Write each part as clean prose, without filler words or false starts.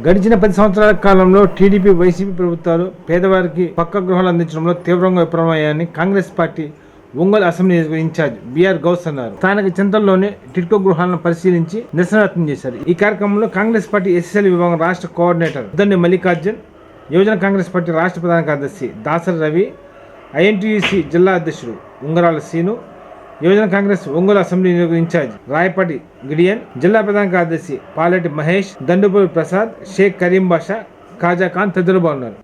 గడిచిన 10 సంవత్సరాల కాలంలో టీడీపీ, వైసీపీ ప్రభుత్వాలు పేదవారికి పక్కా గృహాలు అందించడంలో తీవ్రంగా విఫలమయ్యాయని కాంగ్రెస్ పార్టీ ఒంగోలు అసెంబ్లీ నియోజకవర్గ ఇన్ఛార్జ్ బిఆర్ గౌస్ అన్నారు. స్థానిక చింతల్లోని టిడ్కో గృహాలను పరిశీలించి నిరసన వ్యక్తం చేశారు. ఈ కార్యక్రమంలో కాంగ్రెస్ పార్టీ ఎస్ఎస్ఎల్ విభాగం రాష్ట్ర కోఆర్డినేటర్ ఉద్దండి మల్లికార్జున్, యువజన కాంగ్రెస్ పార్టీ రాష్ట్ర ప్రధాన కార్యదర్శి దాసరి రవి, ఐఎన్టీయూసీ జిల్లా అధ్యక్షుడు ఉంగరాల సీను, యువజన కాంగ్రెస్ ఒంగోలు అసెంబ్లీ నియోజకవర్గ ఇన్ఛార్జ్ రాయపాటి గిడియన్, జిల్లా ప్రధాన కార్యదర్శి పాలెటి మహేష్, దండుపూరి ప్రసాద్, షేక్ కరీం బాషా, ఖాజా ఖాన్ తదితరులు బాగున్నారు.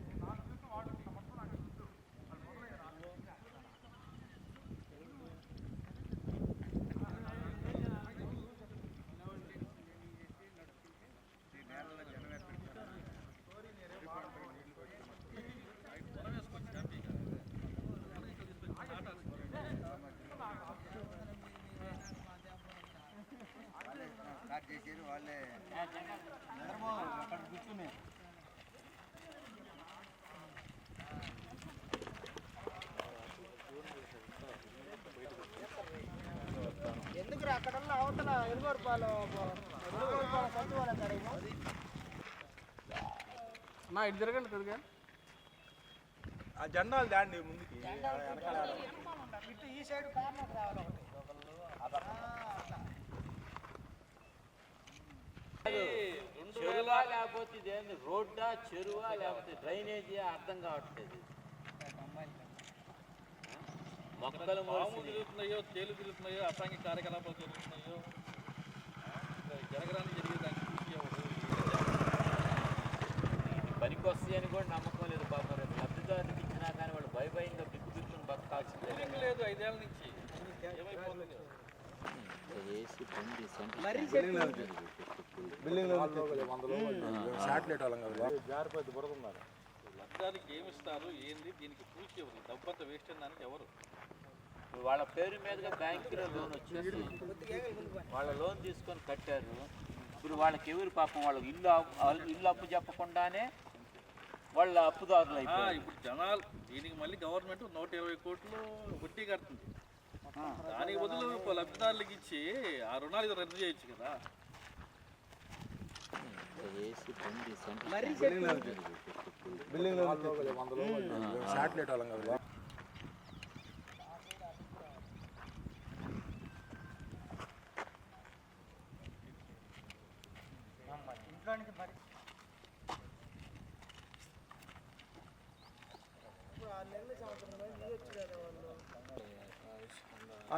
ఎందుకు అక్కడ అవతల ఎరుగోరపాలు సంతు వాళ్ళ నా ఇటు తిరగండి ఆ జెండాలు దాండి ముందుకి ఇటు ఈ సైడ్ కార్నర్ రావాలి చెరువా లేకపోతే ఇదేంటి రోడ్డా, చెరువా లేకపోతే డ్రైనేజీ అర్థం కావట్లేదు. మొక్కలు తిరుగుతున్నాయో, తేలు తిరుగుతున్నాయో, అసాంఘిక కార్యకలాపాలు జరుగుతున్నాయో జరగడానికి జరిగేదానికి పనికి వస్తాయి అని కూడా నమ్మకం లేదు. పాపం రేపు లబ్ధిదారులకు ఇచ్చినా కానీ వాళ్ళు భయంగా బిక్కుని బతకాల్సిందే లేదు. 5 ఏళ్ళ నుంచి ఏమైపోతుంది లబ్ధానికి ఏమి ఇస్తారు ఏంది, దీనికి పూర్తి ఎవరు, డబ్బంతా వేస్ట్ దానికి ఎవరు? వాళ్ళ పేరు మీదుగా బ్యాంకులో లోన్ వచ్చేసి వాళ్ళ లోన్ తీసుకొని కట్టారు. ఇప్పుడు వాళ్ళకి ఎవరు పాపం వాళ్ళకి ఇల్లు అప్పు చెప్పకుండానే వాళ్ళ అప్పుదారులు అయిపోయారు. ఇప్పుడు జనాలు దీనికి మళ్ళీ గవర్నమెంట్ 120 కోట్లు వడ్డీ కడుతుంది. దానికి బదులు లబ్ధిదారులకు ఇచ్చి ఆ రుణాలు రద్దు చేయొచ్చు కదా.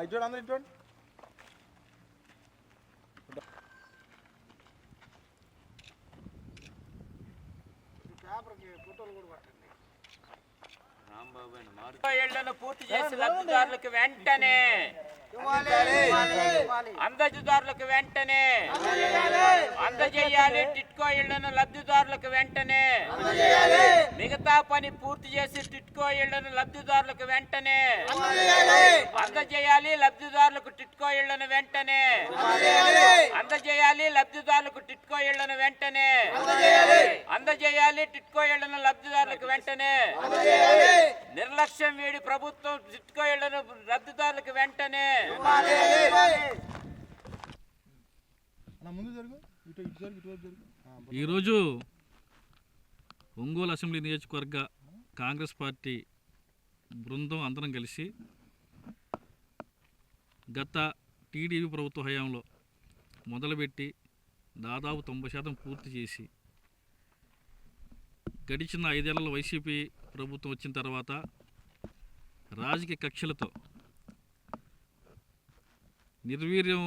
ఇటు అందరూ ఇటు ఫోటోలు కూడా పట్టండి. ఏళ్లను పూర్తి చేసి లబ్ధిదారులకు వెంటనే అందజేదారులకు వెంటనే అందజేయాలి. టిట్కో ఇళ్లను లబ్ధిదారులకు వెంటనే మిగతా పని పూర్తి చేసి టిట్కో ఇళ్లను లబ్ధిదారులకు వెంటనే అందజేయాలి. లబ్ధిదారులకు టిట్కో ఇళ్లను వెంటనే అందజేయాలి. లబ్ధిదారులకు టిట్కో ఇళ్లను వెంటనే అందజేయాలి. టిట్కో ఇళ్లను లబ్ధిదారులకు వెంటనే నిర్లక్ష్యం వీడి ప్రభుత్వం టిట్కో ఇళ్లను లబ్ధిదారులకు వెంటనే ఈరోజు ఒంగోలు అసెంబ్లీ నియోజకవర్గ కాంగ్రెస్ పార్టీ బృందం అందరం కలిసి గత టీడీపీ ప్రభుత్వ హయాంలో మొదలుపెట్టి దాదాపు 90% పూర్తి చేసి గడిచిన 5 ఏళ్లలో వైసీపీ ప్రభుత్వం వచ్చిన తర్వాత రాజకీయ కక్షలతో నిర్వీర్యం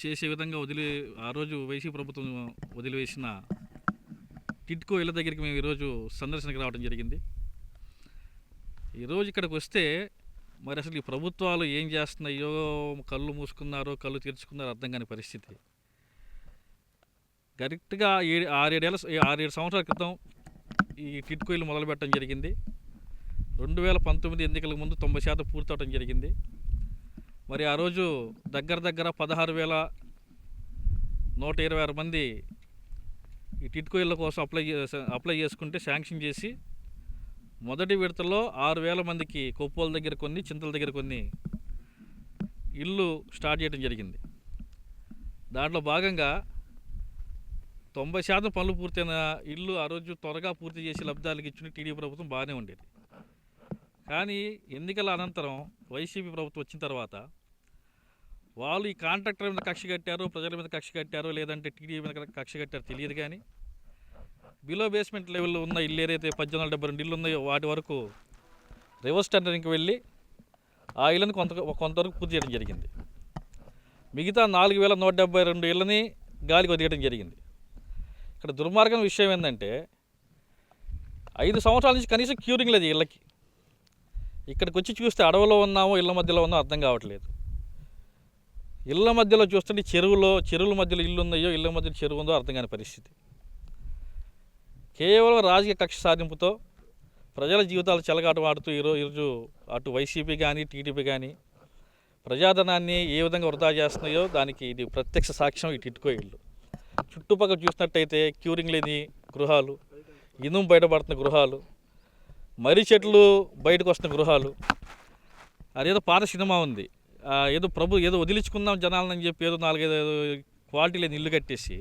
చేసే విధంగా ఆ రోజు వైసీపీ ప్రభుత్వం వదిలివేసిన టిడ్కో ఇళ్ళ దగ్గరికి మేము ఈరోజు సందర్శనకు రావడం జరిగింది. ఈరోజు ఇక్కడికి వస్తే మరి అసలు ఈ ప్రభుత్వాలు ఏం చేస్తున్నాయో, కళ్ళు మూసుకున్నారో కళ్ళు తెరుచుకున్నారో అర్థం కాని పరిస్థితి. కరెక్ట్గా 6-7 సంవత్సరాల క్రితం ఈ టిడ్కో ఇల్లు మొదలుపెట్టడం జరిగింది. 2019 ఎన్నికల ముందు 90% పూర్తి అవడం జరిగింది. మరి ఆ రోజు దగ్గర 16,126 మంది ఈ టిడ్కో ఇళ్ళ కోసం అప్లై చేసుకుంటే శాంక్షన్ చేసి మొదటి విడతలో 6,000 మందికి కొప్పోల దగ్గర కొన్ని, చింతల దగ్గర కొన్ని ఇల్లు స్టార్ట్ చేయడం జరిగింది. దాంట్లో భాగంగా 90% పనులు పూర్తయిన ఇల్లు ఆ రోజు త్వరగా పూర్తి చేసి లబ్ధిదారులకు ఇచ్చిన టీడీపీ ప్రభుత్వం బాగానే ఉండేది. కానీ ఎన్నికల అనంతరం వైసీపీ ప్రభుత్వం వచ్చిన తర్వాత వాళ్ళు ఈ కాంట్రాక్టర్ మీద కక్ష కట్టారో, ప్రజల మీద కక్ష కట్టారో, లేదంటే టీడీపీ మీద కక్ష కట్టారో తెలియదు. కానీ బిలో బేస్మెంట్ లెవెల్లో ఉన్న ఇల్లు ఏదైతే 1872 ఇల్లు ఉన్నాయో వాటి వరకు రివర్స్ టెండరింగ్కి వెళ్ళి ఆ ఇళ్ళని కొంతవరకు పూర్తి చేయడం జరిగింది. మిగతా 4172 ఇళ్ళని గాలికి వదిలేయడం జరిగింది. ఇక్కడ దుర్మార్గం విషయం ఏంటంటే 5 సంవత్సరాల నుంచి కనీసం క్యూరింగ్ లేదు ఇళ్ళకి. ఇక్కడికి వచ్చి చూస్తే అడవిలో ఉన్నామో ఇళ్ళ మధ్యలో ఉన్నామో అర్థం కావట్లేదు. ఇళ్ళ మధ్యలో చూస్తుంటే చెరువుల మధ్యలో ఇల్లు ఉన్నాయో, ఇళ్ళ మధ్యలో చెరువు ఉందో అర్థం కాని పరిస్థితి. కేవలం రాజకీయ కక్ష సాధింపుతో ప్రజల జీవితాలు చెలగాటమాడుతూ ఈరోజు అటు వైసీపీ కానీ టీడీపీ కానీ ప్రజాధనాన్ని ఏ విధంగా వృధా చేస్తున్నాయో దానికి ఇది ప్రత్యక్ష సాక్ష్యం. ఈ టిట్కో ఇళ్ళు చుట్టుపక్కల చూసినట్టయితే క్యూరింగ్ లేని గృహాలు, ఇనుము బయటపడుతున్న గృహాలు, మర్రి చెట్లు బయటకు వస్తున్న గృహాలు. అదేదో పాత సినిమా ఉంది, ఏదో వదిలించుకుందాం జనాలని చెప్పి ఏదో 4-5 క్వాలిటీ లేని ఇల్లు కట్టేసి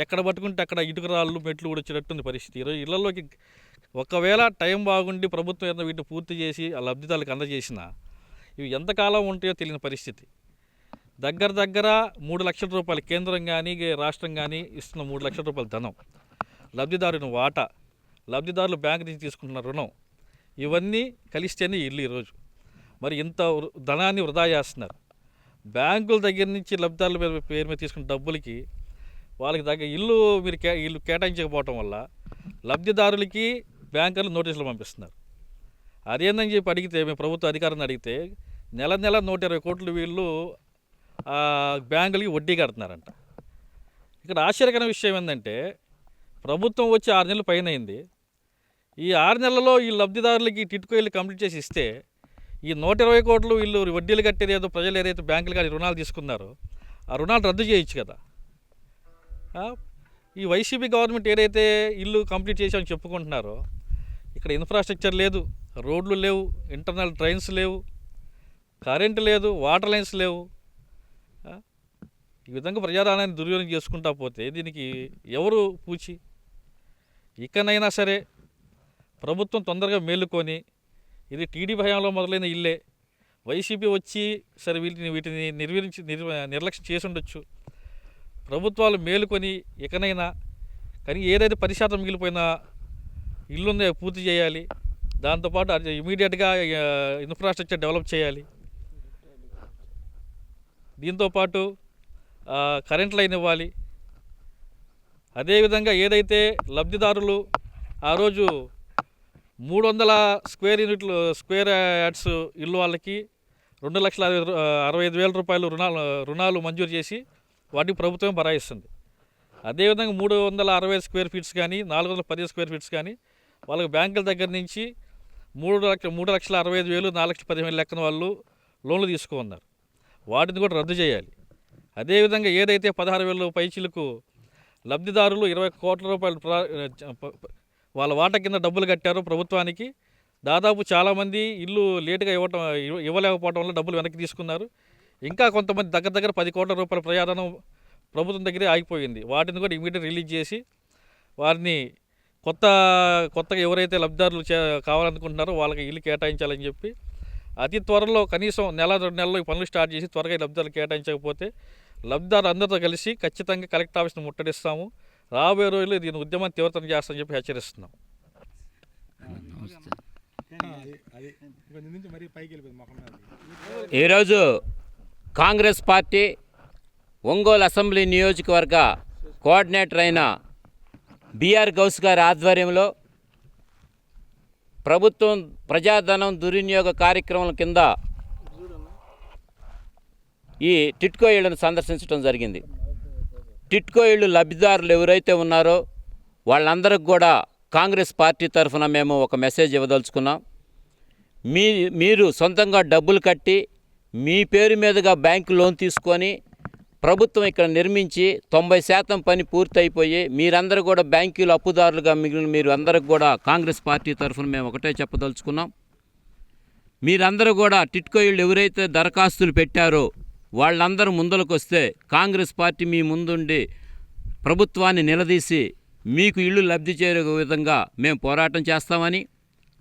ఎక్కడ పట్టుకుంటే అక్కడ ఇటుకరాళ్ళు మెట్లు కూడా వచ్చేటట్టుంది పరిస్థితి. ఈరోజు ఇళ్లలోకి ఒకవేళ టైం బాగుండి ప్రభుత్వం ఏదైనా వీటిని పూర్తి చేసి ఆ లబ్ధిదారులకు అందజేసినా ఇవి ఎంతకాలం ఉంటాయో తెలియని పరిస్థితి. దగ్గర 3 లక్షల రూపాయలు కేంద్రం కానీ రాష్ట్రం కానీ ఇస్తున్న 3 లక్షల రూపాయల ధనం, లబ్ధిదారుని వాటా, లబ్ధిదారులు బ్యాంకు నుంచి తీసుకుంటున్న రుణం, ఇవన్నీ కలిస్తేనే ఇల్లు ఈరోజు. మరి ఇంత ధనాన్ని వృధా చేస్తున్నారు. బ్యాంకుల దగ్గర నుంచి లబ్ధిదారుల పేరు మీద తీసుకున్న డబ్బులకి వాళ్ళకి ఇల్లు ఇల్లు కేటాయించకపోవటం వల్ల లబ్ధిదారులకి బ్యాంకర్లు నోటీసులు పంపిస్తున్నారు. అదేందని చెప్పి అడిగితే, మేము ప్రభుత్వ అధికారాన్ని అడిగితే నెల 120 కోట్లు వీళ్ళు బ్యాంకులకి వడ్డీ కడుతున్నారంట. ఇక్కడ ఆశ్చర్యకరమైన విషయం ఏంటంటే ప్రభుత్వం వచ్చి 6 నెలలు పైన అయింది. ఈ 6 నెలల్లో ఈ లబ్ధిదారులకి టిట్కో ఇల్లు కంప్లీట్ చేసి ఇస్తే ఈ 120 కోట్లు వీళ్ళు వడ్డీలు కట్టేది ఏదో ప్రజలు ఏదైతే బ్యాంకులు కానీ రుణాలు తీసుకున్నారో ఆ రుణాలు రద్దు చేయొచ్చు కదా. ఈ వైసీపీ గవర్నమెంట్ ఏదైతే ఇల్లు కంప్లీట్ చేసామని చెప్పుకుంటున్నారో ఇక్కడ ఇన్ఫ్రాస్ట్రక్చర్ లేదు, రోడ్లు లేవు, ఇంటర్నల్ డ్రైన్స్ లేవు, కరెంటు లేదు, వాటర్ లైన్స్ లేవు. ఈ విధంగా ప్రజాధనాన్ని దుర్వినియోగం చేసుకుంటా పోతే దీనికి ఎవరు పూచి? ఇకనైనా సరే ప్రభుత్వం తొందరగా మేలుకొని, ఇది టీడీపీ హయాంలో మొదలైన ఇల్లే, వైసీపీ వచ్చి సరే వీటిని నిర్లక్ష్యం చేసి ఉండొచ్చు. ప్రభుత్వాలు మేలుకొని ఇకనైనా కానీ ఏదైతే 10% మిగిలిపోయిన ఇల్లుందో పూర్తి చేయాలి. దాంతోపాటు అది ఇమీడియట్గా ఇన్ఫ్రాస్ట్రక్చర్ డెవలప్ చేయాలి. దీంతోపాటు కరెంట్ లైన్ ఇవ్వాలి. అదేవిధంగా ఏదైతే లబ్ధిదారులు ఆ రోజు 300 స్క్వేర్ యార్డ్స్ ఇల్లు వాళ్ళకి 2,65,000 రూపాయలు రుణాలు మంజూరు చేసి వాటికి ప్రభుత్వం బరాయిస్తుంది. అదేవిధంగా 360 స్క్వేర్ ఫీట్స్ కానీ 410 స్క్వేర్ ఫీట్స్ కానీ వాళ్ళకి బ్యాంకుల దగ్గర నుంచి 3,65,000 4,15,000 లెక్కన వాళ్ళు లోన్లు తీసుకున్నారు. వాటిని కూడా రద్దు చేయాలి. అదేవిధంగా ఏదైతే 16,000 పైచీలకు లబ్ధిదారులు 20 కోట్ల రూపాయలు వాళ్ళ వాటా కింద డబ్బులు కట్టారో ప్రభుత్వానికి, దాదాపు చాలామంది ఇల్లు లేటుగా ఇవ్వలేకపోవడం వల్ల డబ్బులు వెనక్కి తీసుకున్నారు. ఇంకా కొంతమంది దగ్గర 10 కోట్ల రూపాయల ప్రయాణం ప్రభుత్వం దగ్గరే ఆగిపోయింది. వాటిని కూడా ఇమీడియట్ రిలీజ్ చేసి వారిని కొత్తగా ఎవరైతే లబ్ధిదారులు కావాలనుకుంటున్నారో వాళ్ళకి ఇల్లు కేటాయించాలని చెప్పి అతి త్వరలో కనీసం 1-2 నెలల్లో ఈ పనులు స్టార్ట్ చేసి త్వరగా లబ్ధిదారులు కేటాయించకపోతే లబ్ధిదారు అందరితో కలిసి ఖచ్చితంగా కలెక్టర్ ఆఫీస్ని ముట్టడిస్తాము. రాబోయే రోజుల్లో దీని ఉద్యమాన్ని తీవ్రతరం చేస్తామని చెప్పి హెచ్చరిస్తున్నాం. ఈరోజు కాంగ్రెస్ పార్టీ ఒంగోలు అసెంబ్లీ నియోజకవర్గ కోఆర్డినేటర్ అయిన బిఆర్ గౌస్ గారి ఆధ్వర్యంలో ప్రభుత్వం ప్రజాధనం దుర్వినియోగ కార్యక్రమం కింద ఈ టిట్కో ఇళ్లను సందర్శించడం జరిగింది. టిట్కో ఇళ్ళు లబ్ధిదారులు ఎవరైతే ఉన్నారో వాళ్ళందరికి కూడా కాంగ్రెస్ పార్టీ తరఫున మేము ఒక మెసేజ్ ఇవ్వదలుచుకున్నాం. మీరు సొంతంగా డబ్బులు కట్టి మీ పేరు మీదుగా బ్యాంకు లోన్ తీసుకొని ప్రభుత్వం ఇక్కడ నిర్మించి 90% పని పూర్తయిపోయి మీరందరూ కూడా బ్యాంకులు అప్పుదారులుగా మిగిలిన మీరు అందరికి కూడా కాంగ్రెస్ పార్టీ తరఫున మేము ఒకటే చెప్పదలుచుకున్నాం. మీరందరూ కూడా టిట్కో ఇళ్ళు ఎవరైతే దరఖాస్తులు పెట్టారో వాళ్ళందరూ ముందరకు వస్తే కాంగ్రెస్ పార్టీ మీ ముందుండి ప్రభుత్వాన్ని నిలదీసి మీకు ఇళ్ళు లబ్ధి చేరే విధంగా మేము పోరాటం చేస్తామని,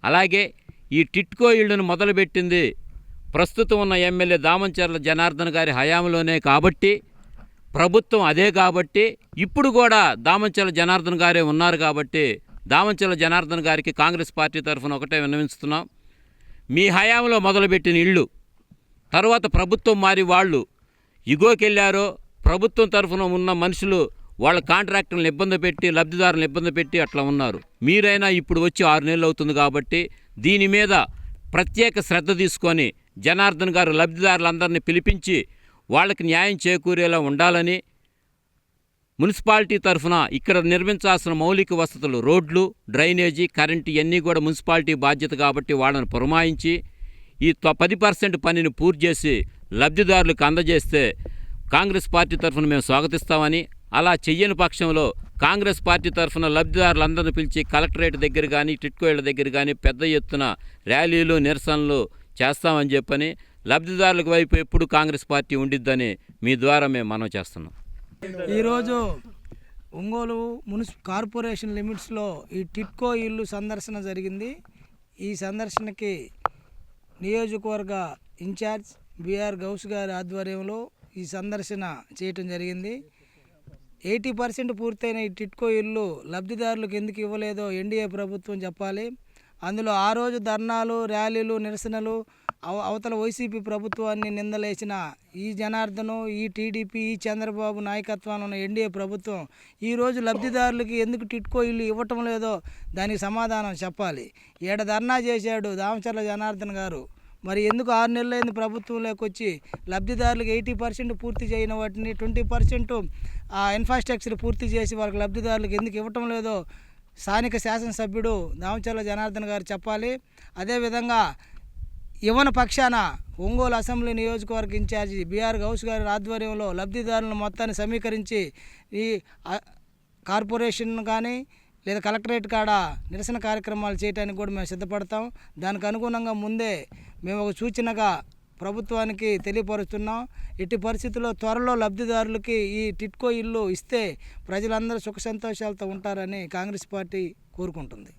అలాగే ఈ టిట్కో ఇళ్లను మొదలుపెట్టింది ప్రస్తుతం ఉన్న ఎమ్మెల్యే దామంచర్ల జనార్దన్ గారి హయాంలోనే కాబట్టి, ప్రభుత్వం అదే కాబట్టి, ఇప్పుడు కూడా దామంచర్ల జనార్దన్ గారే ఉన్నారు కాబట్టి దామంచర్ల జనార్దన్ గారికి కాంగ్రెస్ పార్టీ తరఫున ఒకటే విన్నవిస్తున్నాం. మీ హయాంలో మొదలుపెట్టిన ఇళ్ళు తర్వాత ప్రభుత్వం మారి వాళ్ళు ఇగోకెళ్ళారో, ప్రభుత్వం తరఫున ఉన్న మనుషులు వాళ్ళ కాంట్రాక్టర్లను ఇబ్బంది పెట్టి, లబ్ధిదారులను ఇబ్బంది పెట్టి అట్లా ఉన్నారు. మీరైనా ఇప్పుడు వచ్చి 6 నెలలు అవుతుంది కాబట్టి దీని మీద ప్రత్యేక శ్రద్ధ తీసుకొని జనార్దన్ గారు లబ్ధిదారులందరినీ పిలిపించి వాళ్ళకి న్యాయం చేకూరేలా ఉండాలని, మున్సిపాలిటీ తరఫున ఇక్కడ నిర్మించాల్సిన మౌలిక వసతులు, రోడ్లు, డ్రైనేజీ, కరెంటు ఇవన్నీ కూడా మున్సిపాలిటీ బాధ్యత కాబట్టి వాళ్ళని పురమాయించి ఈ 10% పనిని పూర్తి చేసి లబ్ధిదారులకు అందజేస్తే కాంగ్రెస్ పార్టీ తరఫున మేము స్వాగతిస్తామని, అలా చెయ్యని పక్షంలో కాంగ్రెస్ పార్టీ తరఫున లబ్ధిదారులందరినీ పిలిచి కలెక్టరేట్ దగ్గర కానీ, టిట్కో ఇళ్ల దగ్గర కానీ పెద్ద ఎత్తున ర్యాలీలు, నిరసనలు చేస్తామని చెప్పని, లబ్ధిదారులకు వైపు ఎప్పుడు కాంగ్రెస్ పార్టీ ఉండిద్దని మీ ద్వారా మేము మనవి చేస్తున్నాం. ఈరోజు ఒంగోలు కార్పొరేషన్ లిమిట్స్లో ఈ టిట్కో ఇల్లు సందర్శన జరిగింది. ఈ సందర్శనకి నియోజకవర్గ ఇన్ఛార్జ్ బిఆర్ గౌస్ గారి ఆధ్వర్యంలో ఈ సందర్శన చేయటం జరిగింది. 80% పూర్తయిన ఈ టిట్కో ఇల్లు లబ్ధిదారులకు ఎందుకు ఇవ్వలేదో ఎన్డీఏ ప్రభుత్వం చెప్పాలి. అందులో ఆ రోజు ధర్నాలు, ర్యాలీలు, నిరసనలు, అవతల వైసీపీ ప్రభుత్వాన్ని నిందలేసిన ఈ జనార్దను, ఈ టీడీపీ, ఈ చంద్రబాబు నాయకత్వంలో ఉన్న ఎన్డీఏ ప్రభుత్వం ఈరోజు లబ్ధిదారులకి ఎందుకు టిట్కో ఇల్లు ఇవ్వటం లేదో దానికి సమాధానం చెప్పాలి. ఏడ ధర్నా చేశాడు దామచర్ల జనార్దన్ గారు, మరి ఎందుకు 6 నెలలైంది ప్రభుత్వంలోకి వచ్చి లబ్ధిదారులకు 80% పూర్తి చేయని వాటిని 20% ఇన్ఫ్రాస్ట్రక్చర్ పూర్తి చేసి వాళ్ళకి లబ్ధిదారులకు ఎందుకు ఇవ్వటం లేదో స్థానిక శాసనసభ్యుడు దామచర్ల జనార్దన్ గారు చెప్పాలి. అదేవిధంగా ఇవ్వని పక్షాన ఒంగోలు అసెంబ్లీ నియోజకవర్గ ఇన్ఛార్జి బిఆర్ గౌస్ గారి ఆధ్వర్యంలో లబ్ధిదారులను మొత్తాన్ని సమీకరించి ఈ కార్పొరేషన్ కానీ లేదా కలెక్టరేట్ కాడ నిరసన కార్యక్రమాలు చేయడానికి కూడా మేము సిద్ధపడతాం. దానికి అనుగుణంగా ముందే మేము ఒక సూచనగా ప్రభుత్వానికి తెలియపరుస్తున్నాం. ఎట్టి పరిస్థితుల్లో త్వరలో లబ్ధిదారులకి ఈ టిట్కో ఇల్లు ఇస్తే ప్రజలందరూ సుఖ సంతోషాలతో ఉంటారని కాంగ్రెస్ పార్టీ కోరుకుంటుంది.